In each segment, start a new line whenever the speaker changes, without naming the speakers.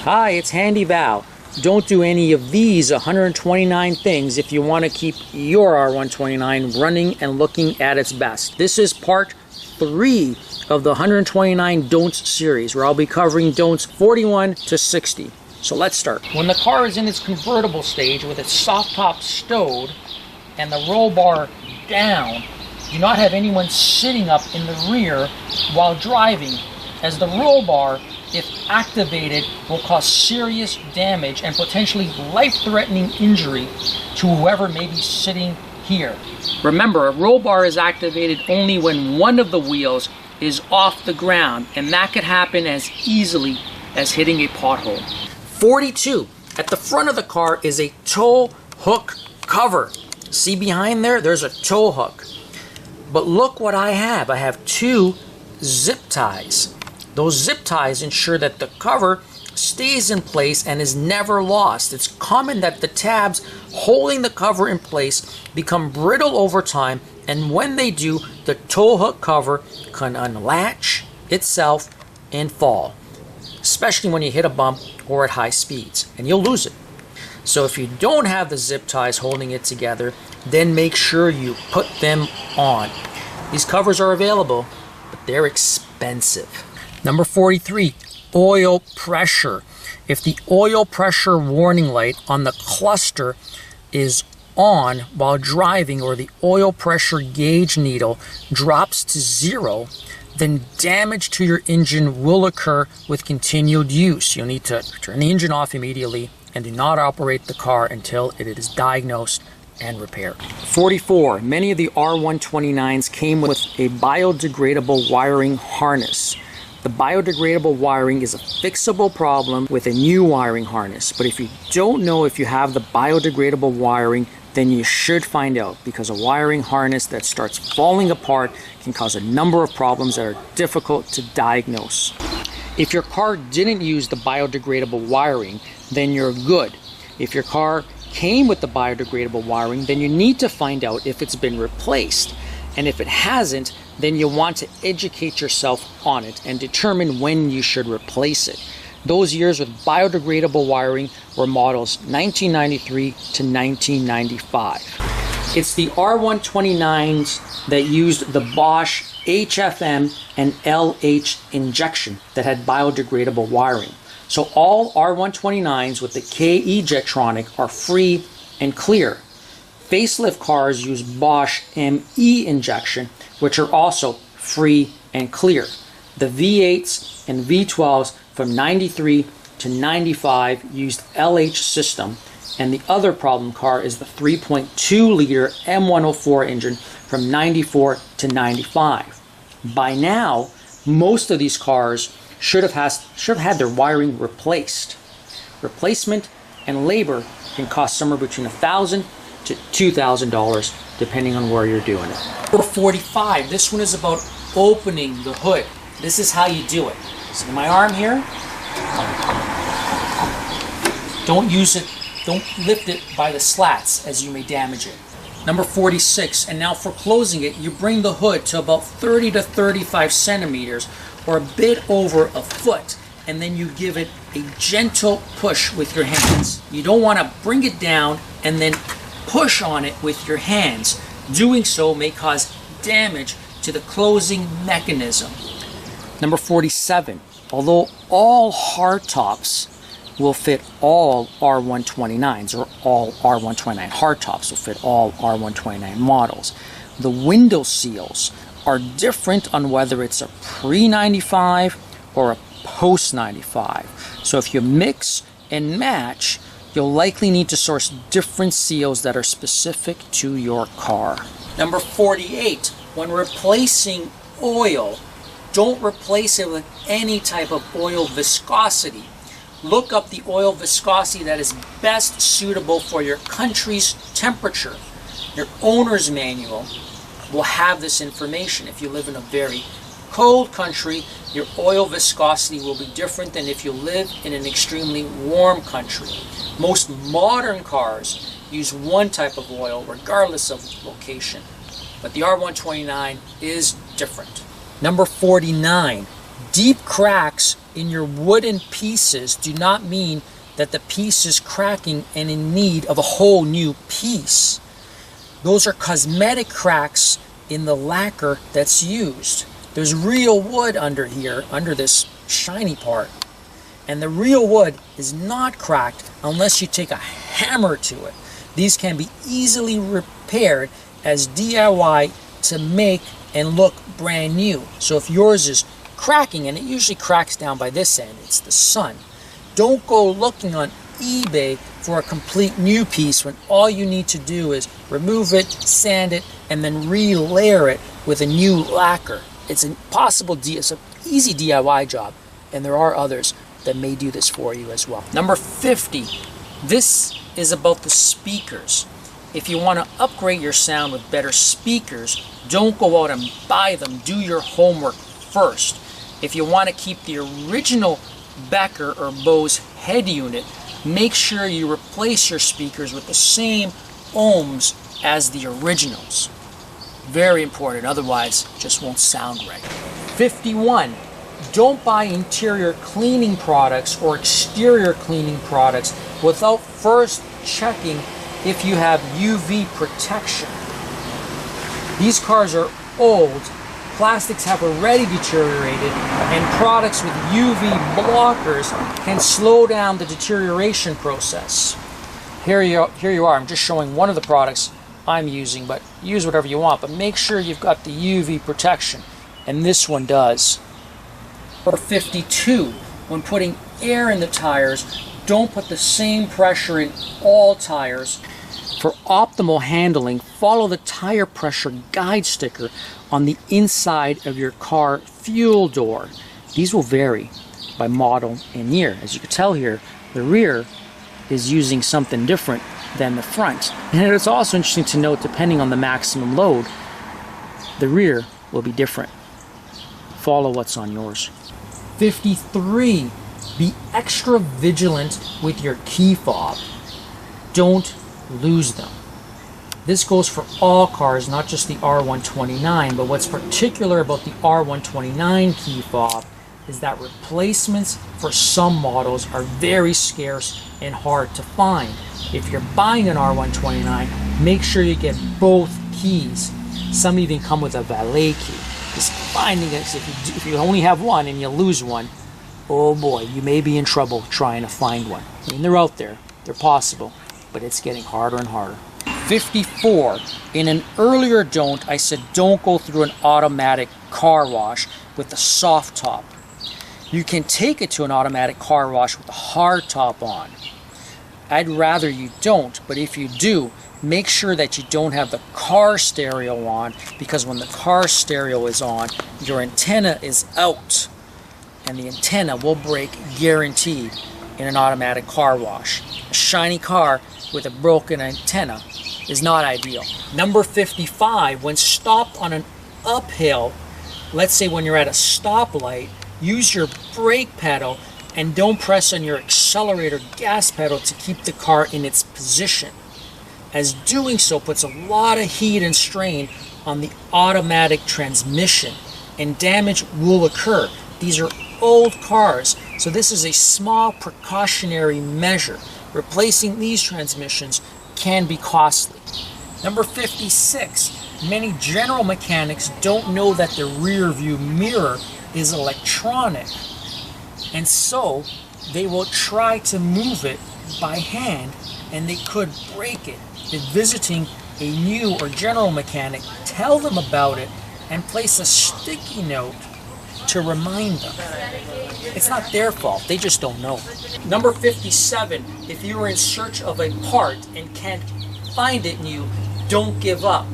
Hi, it's Handy Val. Don't do any of these 129 things if you want to keep your R129 running and looking at its best. This is part 3 of the 129 Don'ts series, where I'll be covering don'ts 41 to 60. So let's start. When the car is in its convertible stage with its soft top stowed and the roll bar down, do not have anyone sitting up in the rear while driving, as the roll bar, if activated, will cause serious damage and potentially life-threatening injury to whoever may be sitting here. Remember, a roll bar is activated only when one of the wheels is off the ground, and that could happen as easily as hitting a pothole. 42. At the front of the car is a tow hook cover. See behind there? There's a tow hook. But look what I have. I have 2 zip ties. Those zip ties ensure that the cover stays in place and is never lost. It's common that the tabs holding the cover in place become brittle over time, and when they do, the tow hook cover can unlatch itself and fall, especially when you hit a bump or at high speeds, and you'll lose it. So if you don't have the zip ties holding it together, then make sure you put them on. These covers are available, but they're expensive. Number 43, oil pressure. If the oil pressure warning light on the cluster is on while driving, or the oil pressure gauge needle drops to 0, then damage to your engine will occur with continued use. You'll need to turn the engine off immediately and do not operate the car until it is diagnosed and repaired. 44, many of the R129s came with a biodegradable wiring harness. The biodegradable wiring is a fixable problem with a new wiring harness, but if you don't know if you have the biodegradable wiring, then you should find out, because a wiring harness that starts falling apart can cause a number of problems that are difficult to diagnose. If your car didn't use the biodegradable wiring, then you're good. If your car came with the biodegradable wiring, then you need to find out if it's been replaced. And if it hasn't, then you'll want to educate yourself on it and determine when you should replace it. Those years with biodegradable wiring were models 1993 to 1995. It's the R129s that used the Bosch HFM and LH injection that had biodegradable wiring. So all R129s with the KE Jetronic are free and clear. Facelift cars use Bosch ME injection, which are also free and clear. The V8s and V12s from 93 to 95 used LH system, and the other problem car is the 3.2 liter M104 engine from 94 to 95. By now, most of these cars should have had their wiring replaced. Replacement and labor can cost somewhere between $1,000 to $2,000 depending on where you're doing it. Number 45, this one is about opening the hood. This is how you do it. See my arm here? Don't use it, don't lift it by the slats, as you may damage it. Number 46, and now for closing it, you bring the hood to about 30 to 35 centimeters, or a bit over a foot, and then you give it a gentle push with your hands. You don't want to bring it down and then push on it with your hands. Doing so may cause damage to the closing mechanism. Number 47, although all hardtops will fit all R129s, or all R129 hardtops will fit all R129 models, the window seals are different on whether it's a pre-95 or a post-95. So if you mix and match, you'll likely need to source different seals that are specific to your car. Number 48, when replacing oil, don't replace it with any type of oil viscosity. Look up the oil viscosity that is best suitable for your country's temperature. Your owner's manual will have this information. If you live in a very cold country, your oil viscosity will be different than if you live in an extremely warm country. Most modern cars use one type of oil regardless of location, but the R129 is different. Number 49, Deep cracks in your wooden pieces do not mean that the piece is cracking and in need of a whole new piece. Those are cosmetic cracks in the lacquer that's used. There's real wood under here, under this shiny part. And the real wood is not cracked unless you take a hammer to it. These can be easily repaired as DIY to make and look brand new. So if yours is cracking, and it usually cracks down by this end, it's the sun. Don't go looking on eBay for a complete new piece when all you need to do is remove it, sand it, and then re-layer it with a new lacquer. It's impossible, it's an easy DIY job, and there are others that may do this for you as well. Number 50, this is about the speakers. If you want to upgrade your sound with better speakers, don't go out and buy them. Do your homework first. If you want to keep the original Becker or Bose head unit, make sure you replace your speakers with the same ohms as the originals. Very important, otherwise it just won't sound right. 51. Don't buy interior cleaning products or exterior cleaning products without first checking if you have UV protection. These cars are old, plastics have already deteriorated, and products with UV blockers can slow down the deterioration process. Here you are, I'm just showing one of the products I'm using, but use whatever you want, but make sure you've got the UV protection, and this one does. Or 52, when putting air in the tires, don't put the same pressure in all tires. For optimal handling, follow the tire pressure guide sticker on the inside of your car fuel door. These will vary by model and year. As you can tell here, the rear is using something different than the front. And it's also interesting to note, depending on the maximum load, the rear will be different. Follow what's on yours. 53. Be extra vigilant with your key fob. Don't lose them. This goes for all cars, not just the R129, but what's particular about the R129 key fob is that replacements for some models are very scarce and hard to find. If you're buying an R129, make sure you get both keys. Some even come with a valet key. Just finding it, if you only have one and you lose one, oh boy, you may be in trouble trying to find one. I mean, they're out there, they're possible, but it's getting harder and harder. 54. In an earlier don't, I said don't go through an automatic car wash with a soft top. You can take it to an automatic car wash with a hard top on. I'd rather you don't, but if you do, make sure that you don't have the car stereo on, because when the car stereo is on, your antenna is out, and the antenna will break guaranteed in an automatic car wash. A shiny car with a broken antenna is not ideal. Number 55, when stopped on an uphill, let's say when you're at a stoplight, use your brake pedal and don't press on your accelerator gas pedal to keep the car in its position, as doing so puts a lot of heat and strain on the automatic transmission and damage will occur. These are old cars, so this is a small precautionary measure. Replacing these transmissions can be costly. Number 56, many general mechanics don't know that the rear view mirror is electronic, and so they will try to move it by hand and they could break it. If visiting a new or general mechanic, tell them about it and place a sticky note to remind them. It's not their fault, they just don't know. Number 57, if you are in search of a part and can't find it new, don't give up.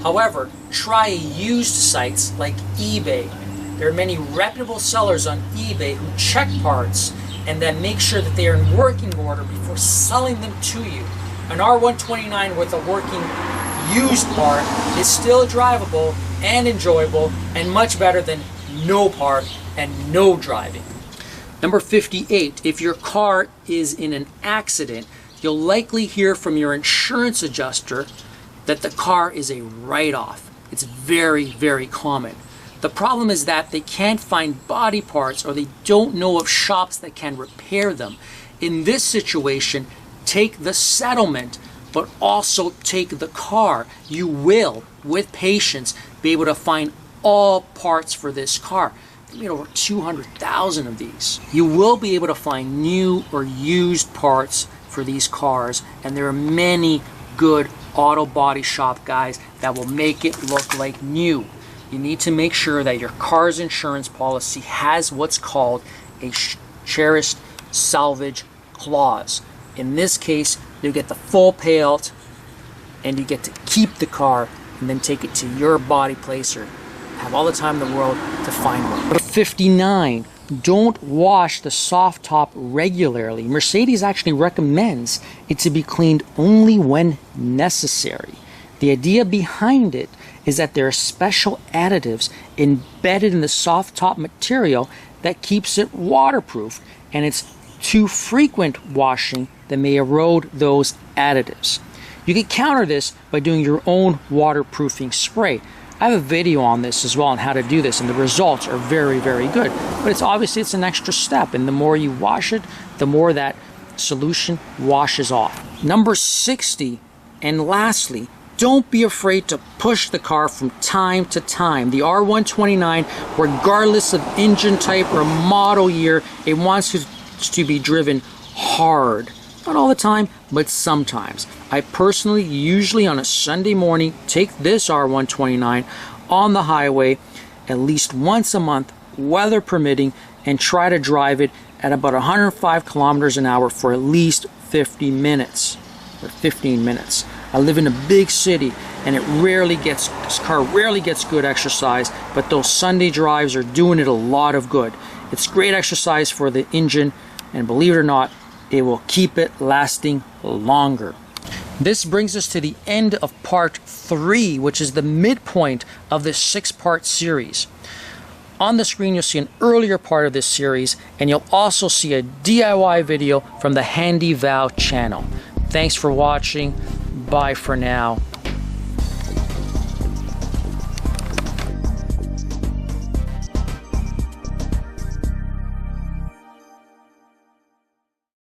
However, try used sites like eBay. There are many reputable sellers on eBay who check parts and then make sure that they are in working order before selling them to you. An R129 with a working used part is still drivable and enjoyable and much better than no part and no driving. Number 58, if your car is in an accident, you'll likely hear from your insurance adjuster that the car is a write-off. It's very, very common. The problem is that they can't find body parts, or they don't know of shops that can repair them. In this situation, take the settlement, but also take the car. You will, with patience, be able to find all parts for this car. They made over 200,000 of these. You will be able to find new or used parts for these cars, and there are many good auto body shop guys that will make it look like new. You need to make sure that your car's insurance policy has what's called a cherished salvage clause. In this case, you get the full payout, and you get to keep the car and then take it to your body placer. Have all the time in the world to find one. Number 59, don't wash the soft top regularly. Mercedes actually recommends it to be cleaned only when necessary. The idea behind it is that there are special additives embedded in the soft top material that keeps it waterproof, and it's too frequent washing that may erode those additives. You can counter this by doing your own waterproofing spray. I have a video on this as well on how to do this, and the results are very, very good. But it's obviously an extra step, and the more you wash it, the more that solution washes off. Number 60, and lastly, don't be afraid to push the car from time to time. The R129, regardless of engine type or model year, it wants to be driven hard. Not all the time, but sometimes. I personally, usually on a Sunday morning, take this R129 on the highway at least once a month, weather permitting, and try to drive it at about 105 kilometers an hour for at least 50 minutes or 15 minutes. I live in a big city, and this car rarely gets good exercise, but those Sunday drives are doing it a lot of good. It's great exercise for the engine, and believe it or not, it will keep it lasting longer. This brings us to the end of part 3, which is the midpoint of this 6-part series. On the screen, you'll see an earlier part of this series, and you'll also see a DIY video from the Handy Valve channel. Thanks for watching. Bye for now.